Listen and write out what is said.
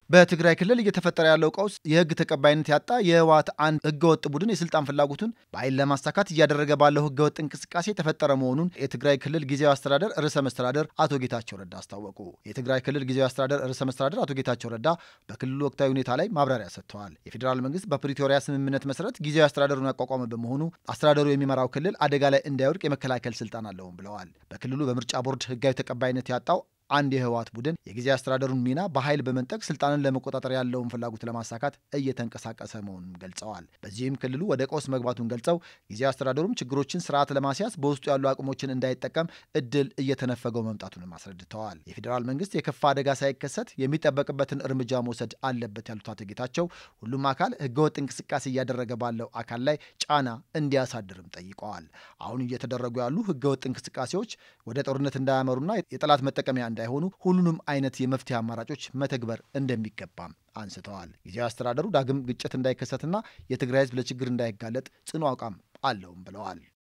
በትግራይ ክልል እየተፈጠረ ያለው ቀውስ የህግ ተቀባይነት ያጣ የህወሓት አንድ ህገወጥ ቡድን የስልጣን ፍላጎቱን በኃይል ለማሳካት እያደረገ ባለው ህገወጥ እንቅስቃሴ የተፈጠረ መሆኑን የትግራይ ክልል ጊዜያዊ አስተዳደር ርዕሰ መስተዳድር አቶ ጌታቸው ረዳ አስታወቁ። የትግራይ ክልል ጊዜያዊ አስተዳደር ርዕሰ መስተዳድር አቶ ጌታቸው ረዳ በክልሉ ወቅታዊ ሁኔታ ላይ ማብራሪያ ሰጥተዋል። የፌዴራል መንግስት በፕሪቶሪያ ስምምነት መሰረት ጊዜያዊ አስተዳደሩን ያቋቋመ በመሆኑ አስተዳደሩ የሚመራው ክልል አደጋ ላይ እንዳይወድቅ የመከላከል ስልጣን አለውም ብለዋል። በክልሉ በምርጫ ቦርድ ህጋዊ ተቀባይነት ያጣው አንድ የህወሓት ቡድን የጊዜያዊ አስተዳደሩን ሚና በኃይል በመንጠቅ ስልጣንን ለመቆጣጠር ያለውን ፍላጎት ለማሳካት እየተንቀሳቀሰ መሆኑን ገልጸዋል። በዚህም ክልሉ ወደ ቀውስ መግባቱን ገልጸው ጊዜያዊ አስተዳደሩም ችግሮችን ስርዓት ለማስያዝ በውስጡ ያሉ አቅሞችን እንዳይጠቀም እድል እየተነፈገው መምጣቱንም አስረድተዋል። የፌዴራል መንግስት የከፋ አደጋ ሳይከሰት የሚጠበቅበትን እርምጃ መውሰድ አለበት ያሉት አቶ ጌታቸው ሁሉም አካል ህገወጥ እንቅስቃሴ እያደረገ ባለው አካል ላይ ጫና እንዲያሳድርም ጠይቀዋል። አሁን እየተደረጉ ያሉ ህገወጥ እንቅስቃሴዎች ወደ ጦርነት እንዳያመሩና የጠላት መጠቀሚያ እንዳይሆኑ ሁሉንም አይነት የመፍትሄ አማራጮች መተግበር እንደሚገባም አንስተዋል። ጊዜያዊ አስተዳደሩ ዳግም ግጭት እንዳይከሰትና የትግራይ ህዝብ ለችግር እንዳይጋለጥ ጽኑ አቋም አለውም ብለዋል።